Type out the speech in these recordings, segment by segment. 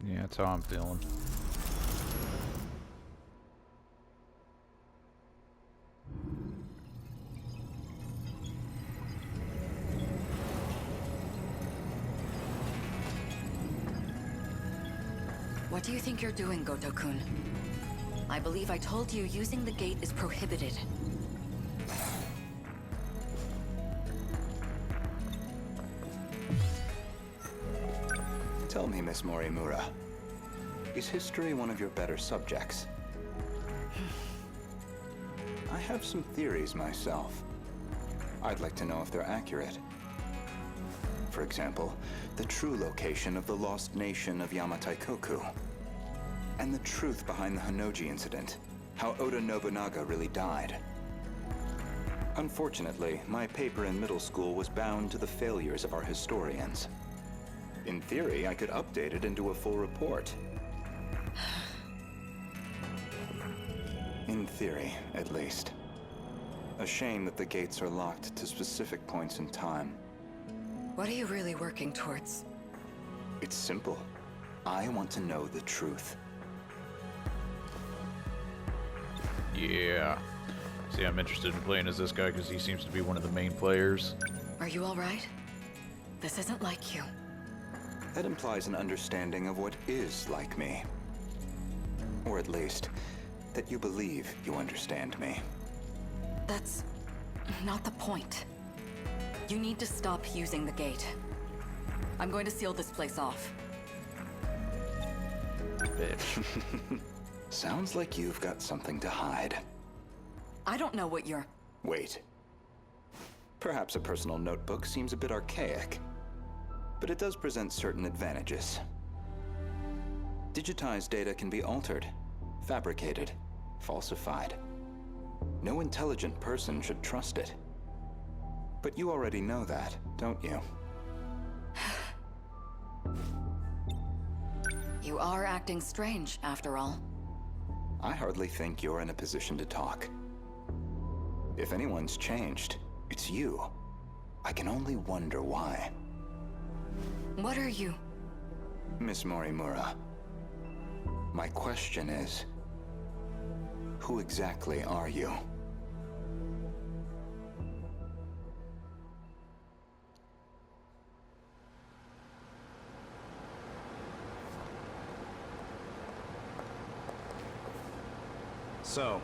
Yeah, that's how I'm feeling. What do you think you're doing, Goto-kun? I believe I told you using the gate is prohibited. Tell me, Miss Morimura, is history one of your better subjects? I have some theories myself. I'd like to know if they're accurate. For example, the true location of the lost nation of Yamataikoku. And the truth behind the Honnouji incident. How Oda Nobunaga really died. Unfortunately, my paper in middle school was bound to the failures of our historians. In theory, I could update it into a full report. In theory, at least. A shame that the gates are locked to specific points in time. What are you really working towards? It's simple. I want to know the truth. Yeah. See, I'm interested in playing as this guy because he seems to be one of the main players. Are you all right? This isn't like you. That implies an understanding of what is like me. Or at least, that you believe you understand me. That's not the point. You need to stop using the gate. I'm going to seal this place off. Bitch. Sounds like you've got something to hide. I don't know what you're... Wait. Perhaps a personal notebook seems a bit archaic, but it does present certain advantages. Digitized data can be altered, fabricated, falsified. No intelligent person should trust it. But you already know that, don't you? You are acting strange, after all. I hardly think you're in a position to talk. If anyone's changed, it's you. I can only wonder why. What are you? Miss Morimura, my question is, who exactly are you? So,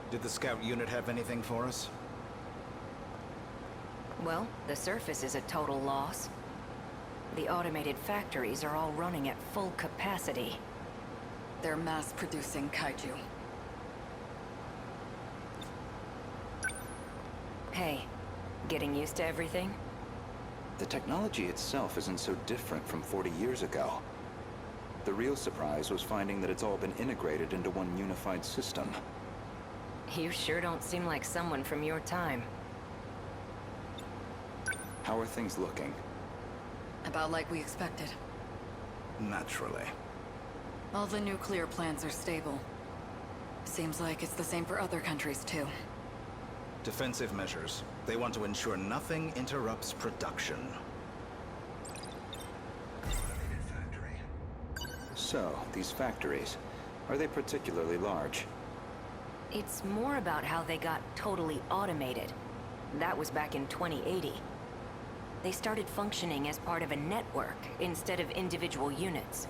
did the scout unit have anything for us? Well, the surface is a total loss. The automated factories are all running at full capacity. They're mass-producing kaiju. Hey, getting used to everything? The technology itself isn't so different from 40 years ago. The real surprise was finding that it's all been integrated into one unified system. You sure don't seem like someone from your time. How are things looking? About like we expected. Naturally. All the nuclear plants are stable. Seems like it's the same for other countries, too. Defensive measures. They want to ensure nothing interrupts production. So, these factories, are they particularly large? It's more about how they got totally automated. That was back in 2080. They started functioning as part of a network instead of individual units.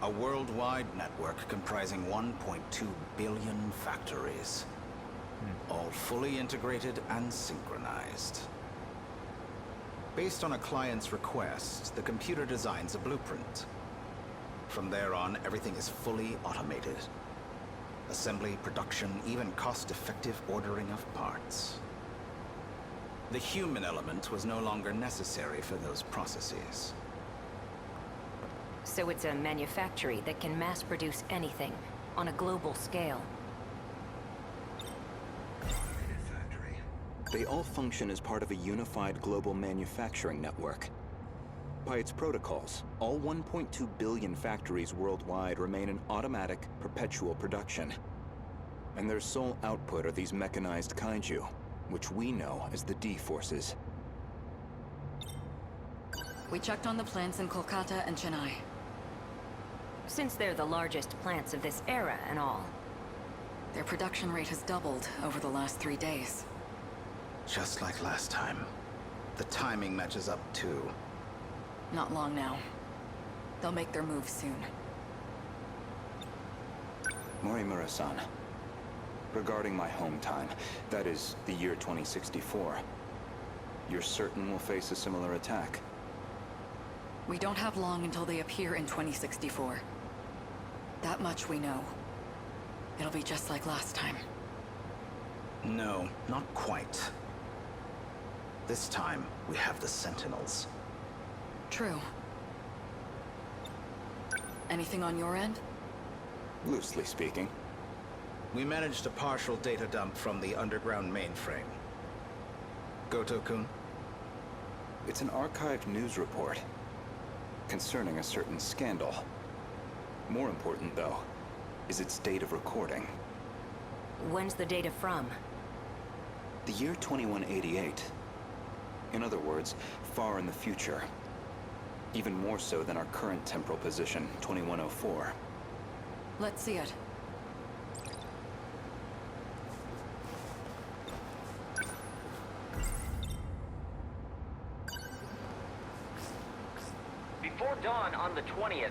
A worldwide network comprising 1.2 billion factories. All fully integrated and synchronized. Based on a client's request, the computer designs a blueprint. From there on, everything is fully automated. Assembly, production, even cost-effective ordering of parts. The human element was no longer necessary for those processes. So it's a manufactory that can mass produce anything on a global scale. They all function as part of a unified global manufacturing network. By its protocols, all 1.2 billion factories worldwide remain in automatic, perpetual production. And their sole output are these mechanized kaiju, which we know as the D-Forces. We checked on the plants in Kolkata and Chennai. Since they're the largest plants of this era and all. Their production rate has doubled over the last 3 days. Just like last time. The timing matches up too. Not long now. They'll make their move soon. Morimura-san, regarding my home time, that is, the year 2064, you're certain we'll face a similar attack? We don't have long until they appear in 2064. That much we know. It'll be just like last time. No, not quite. This time, we have the Sentinels. True. Anything on your end? Loosely speaking. We managed a partial data dump from the underground mainframe. Goto-kun? It's an archived news report concerning a certain scandal. More important, though, is its date of recording. When's the data from? The year 2188. In other words, far in the future. Even more so than our current temporal position, 2104. Let's see it. Before dawn on the 20th,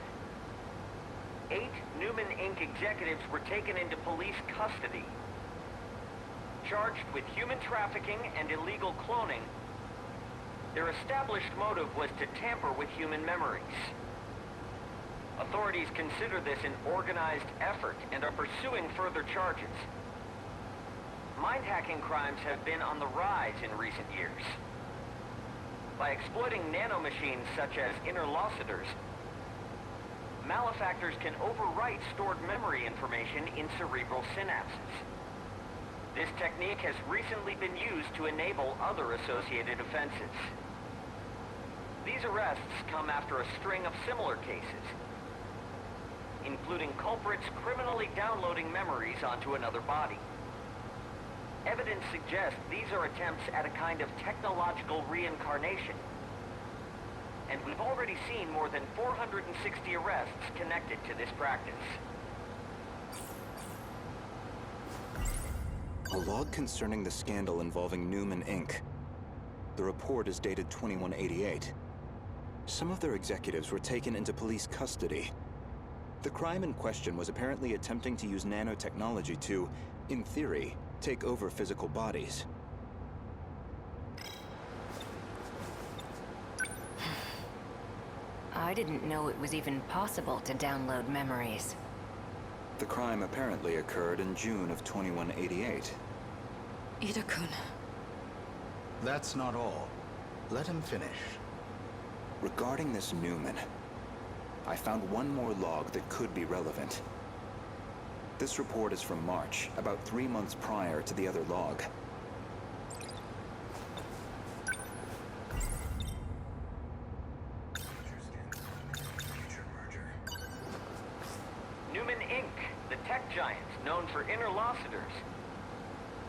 8 Newman Inc. executives were taken into police custody, charged with human trafficking and illegal cloning. Their established motive was to tamper with human memories. Authorities consider this an organized effort and are pursuing further charges. Mind-hacking crimes have been on the rise in recent years. By exploiting nanomachines such as interlocutors, malefactors can overwrite stored memory information in cerebral synapses. This technique has recently been used to enable other associated offenses. These arrests come after a string of similar cases, including culprits criminally downloading memories onto another body. Evidence suggests these are attempts at a kind of technological reincarnation. And we've already seen more than 460 arrests connected to this practice. A log concerning the scandal involving Newman Inc. The report is dated 2188. Some of their executives were taken into police custody. The crime in question was apparently attempting to use nanotechnology to, in theory, take over physical bodies. I didn't know it was even possible to download memories. The crime apparently occurred in June of 2188. Ida-kun. That's not all. Let him finish. Regarding this Newman, I found one more log that could be relevant. This report is from March, about 3 months prior to the other log. Newman Inc., the tech giant known for interlocutors,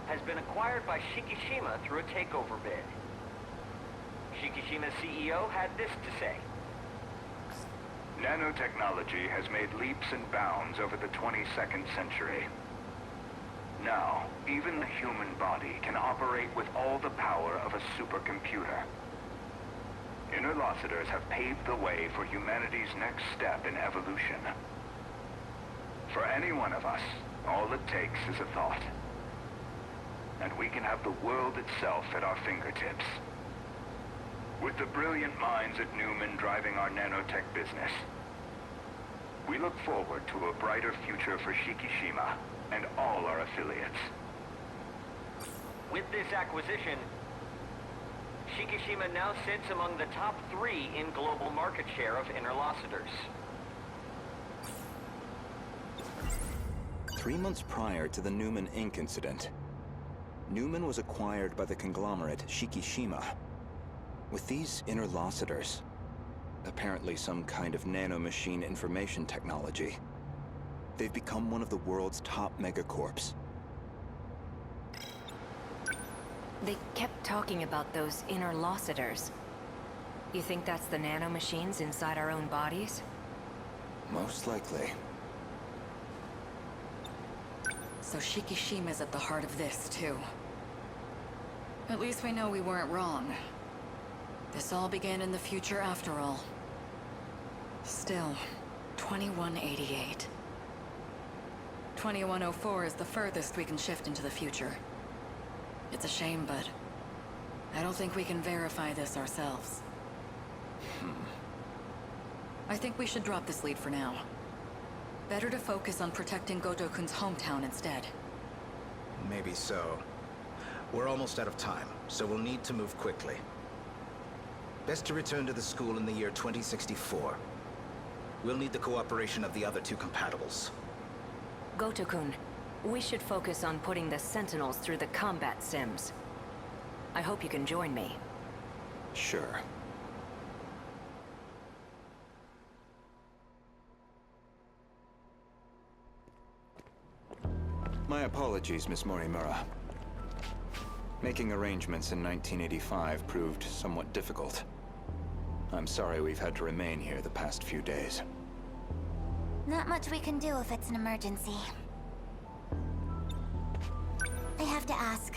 has been acquired by Shikishima through a takeover bid. Shikishima's CEO had this to say. Nanotechnology has made leaps and bounds over the 22nd century. Now, even the human body can operate with all the power of a supercomputer. Interlocutors have paved the way for humanity's next step in evolution. For any one of us, all it takes is a thought. And we can have the world itself at our fingertips. With the brilliant minds at Newman driving our nanotech business, we look forward to a brighter future for Shikishima and all our affiliates. With this acquisition, Shikishima now sits among the top 3 in global market share of interlocutors. 3 months prior to the Newman Inc. incident, Newman was acquired by the conglomerate Shikishima. With these interlocutors, apparently some kind of nanomachine information technology, they've become one of the world's top megacorps. They kept talking about those interlocutors. You think that's the nanomachines inside our own bodies? Most likely. So Shikishima's at the heart of this, too. At least we know we weren't wrong. This all began in the future after all. Still, 2188. 2104 is the furthest we can shift into the future. It's a shame, but I don't think we can verify this ourselves. I think we should drop this lead for now. Better to focus on protecting Goto-kun's hometown instead. Maybe so. We're almost out of time, so we'll need to move quickly. Best to return to the school in the year 2064. We'll need the cooperation of the other two compatibles. Goto-kun, we should focus on putting the Sentinels through the combat sims. I hope you can join me. Sure. My apologies, Miss Morimura. Making arrangements in 1985 proved somewhat difficult. I'm sorry we've had to remain here the past few days. Not much we can do if it's an emergency. I have to ask.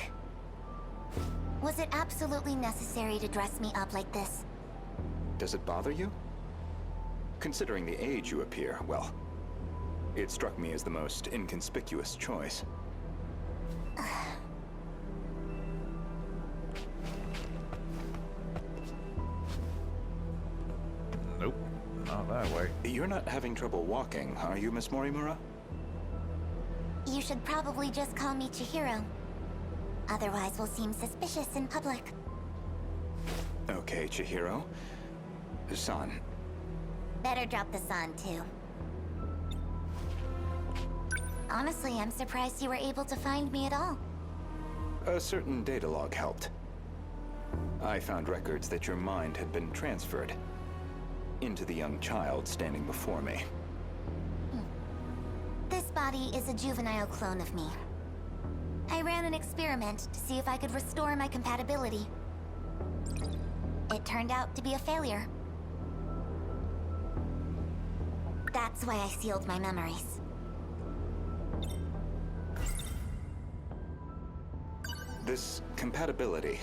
Was it absolutely necessary to dress me up like this? Does it bother you? Considering the age you appear, well, it struck me as the most inconspicuous choice. Nope, not that way. You're not having trouble walking, are you, Miss Morimura? You should probably just call me Chihiro. Otherwise, we'll seem suspicious in public. Okay, Chihiro. San. Better drop the san, too. Honestly, I'm surprised you were able to find me at all. A certain data log helped. I found records that your mind had been transferred into the young child standing before me. This body is a juvenile clone of me. I ran an experiment to see if I could restore my compatibility. It turned out to be a failure. That's why I sealed my memories. This compatibility,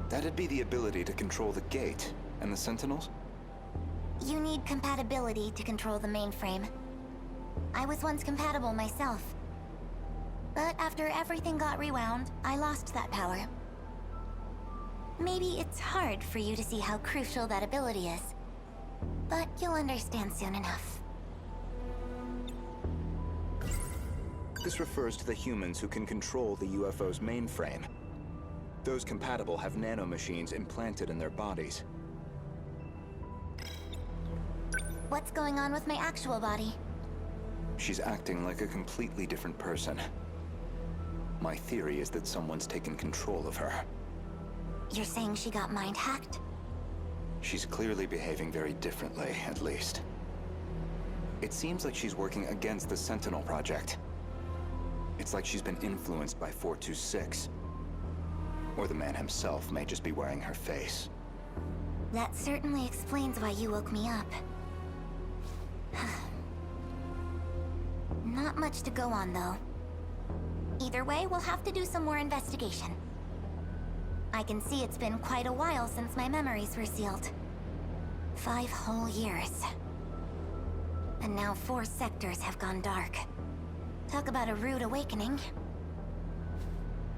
that'd be the ability to control the gate and the Sentinels? You need compatibility to control the mainframe. I was once compatible myself. But after everything got rewound, I lost that power. Maybe it's hard for you to see how crucial that ability is. But you'll understand soon enough. This refers to the humans who can control the UFO's mainframe. Those compatible have nanomachines implanted in their bodies. What's going on with my actual body? She's acting like a completely different person. My theory is that someone's taken control of her. You're saying she got mind hacked? She's clearly behaving very differently, at least. It seems like she's working against the Sentinel Project. It's like she's been influenced by 426. Or the man himself may just be wearing her face. That certainly explains why you woke me up. Not much to go on, though. Either way, we'll have to do some more investigation. I can see it's been quite a while since my memories were sealed. 5 whole years. And now 4 sectors have gone dark. Talk about a rude awakening.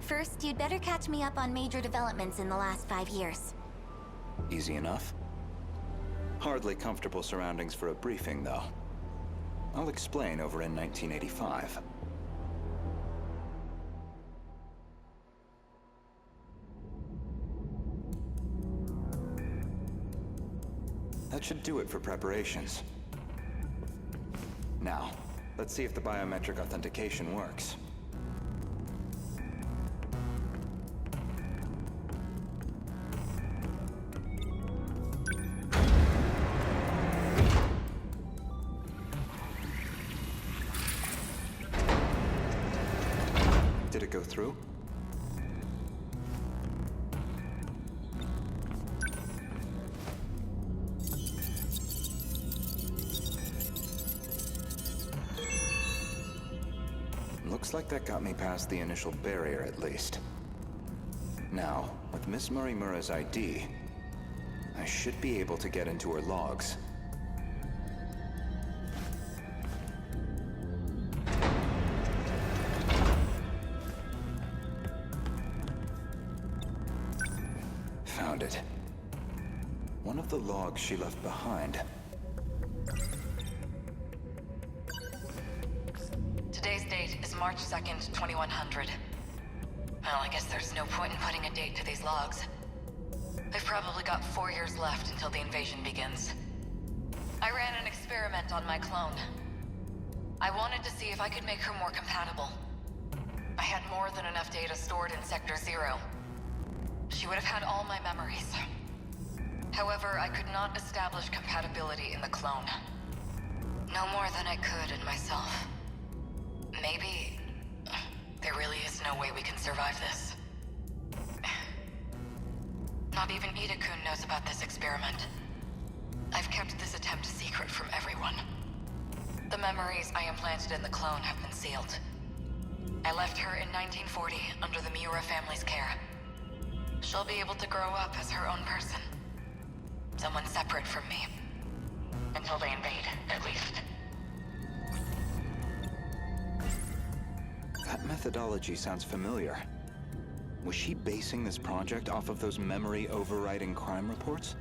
First, you'd better catch me up on major developments in the last 5 years. Easy enough. Hardly comfortable surroundings for a briefing, though. I'll explain over in 1985. That should do it for preparations. Now, let's see if the biometric authentication works. Did it go through? Looks like that got me past the initial barrier, at least. Now, with Miss Morimura's ID, I should be able to get into her logs. Found it. One of the logs she left behind. Today's date is March 2nd, 2100. Well, I guess there's no point in putting a date to these logs. They've probably got 4 years left until the invasion begins. I ran an experiment on my clone. I wanted to see if I could make her more compatible. I had more than enough data stored in Sector 0. She would have had all my memories. However, I could not establish compatibility in the clone. No more than I could in myself. Maybe there really is no way we can survive this. Not even Ida-kun knows about this experiment. I've kept this attempt secret from everyone. The memories I implanted in the clone have been sealed. I left her in 1940 under the Miura family's care. She'll be able to grow up as her own person. Someone separate from me. Until they invade, at least. That methodology sounds familiar. Was she basing this project off of those memory overriding crime reports?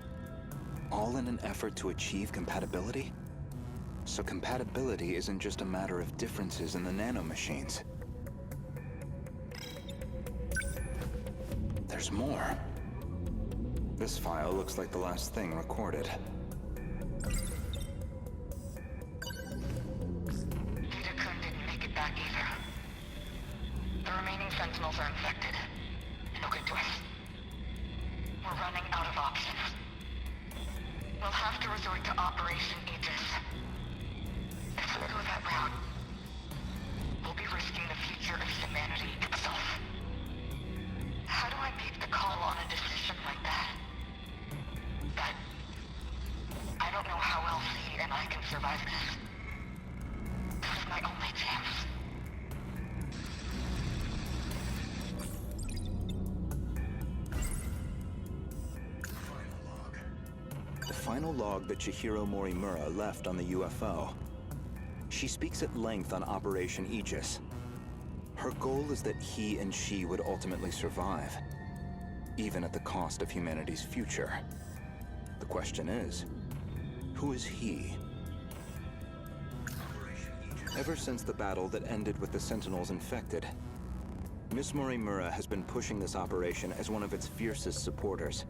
All in an effort to achieve compatibility? So compatibility isn't just a matter of differences in the nanomachines. There's more. This file looks like the last thing recorded. Ida-kun didn't make it back either. The remaining Sentinels are infected. No good to us. We're running out of options. We'll have to resort to Operation Aegis. If we go that route, we'll be risking the future of humanity itself. How do I make the call on a decision like that? But I don't know how else he and I can survive this. This is my only chance. The final log that Chihiro Morimura left on the UFO. She speaks at length on Operation Aegis. Her goal is that he and she would ultimately survive, even at the cost of humanity's future. The question is, who is he? Ever since the battle that ended with the Sentinels infected, Miss Morimura has been pushing this operation as one of its fiercest supporters.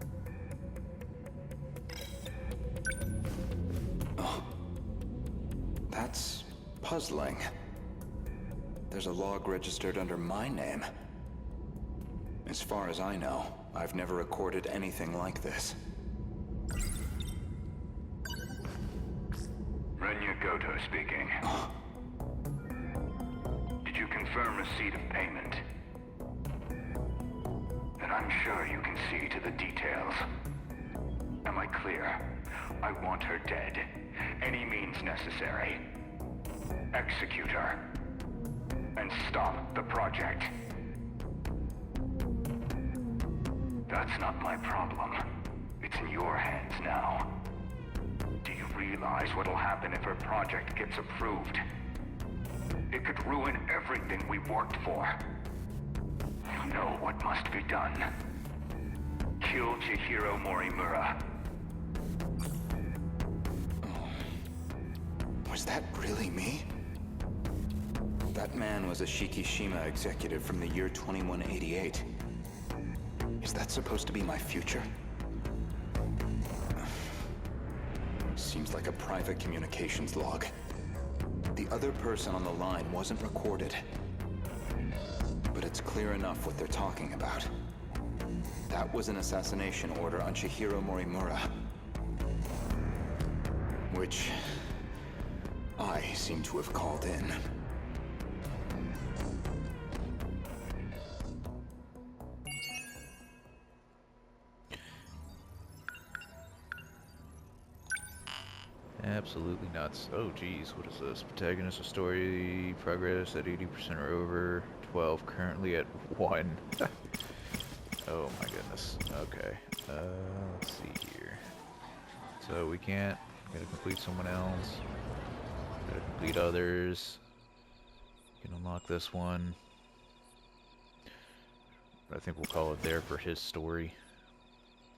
Oh, that's puzzling. There's a log registered under my name. As far as I know, I've never recorded anything like this. Renya Goto speaking. Did you confirm receipt of payment? And I'm sure you can see to the details. Am I clear? I want her dead. Any means necessary. Execute her. And stop the project. That's not my problem. It's in your hands now. Do you realize what'll happen if her project gets approved? It could ruin everything we've worked for. You know what must be done. Kill Chihiro Morimura. Was that really me? That man was a Shikishima executive from the year 2188. Is that supposed to be my future? Seems like a private communications log. The other person on the line wasn't recorded. But it's clear enough what they're talking about. That was an assassination order on Chihiro Morimura. Which I seem to have called in. Absolutely nuts. Oh, geez, what is this? Protagonist of story progress at 80% or over. 12, currently at 1. Oh my goodness. Okay. Let's see here. So we can't. Gotta complete someone else. Gotta complete others. Can unlock this one. I think we'll call it there for his story.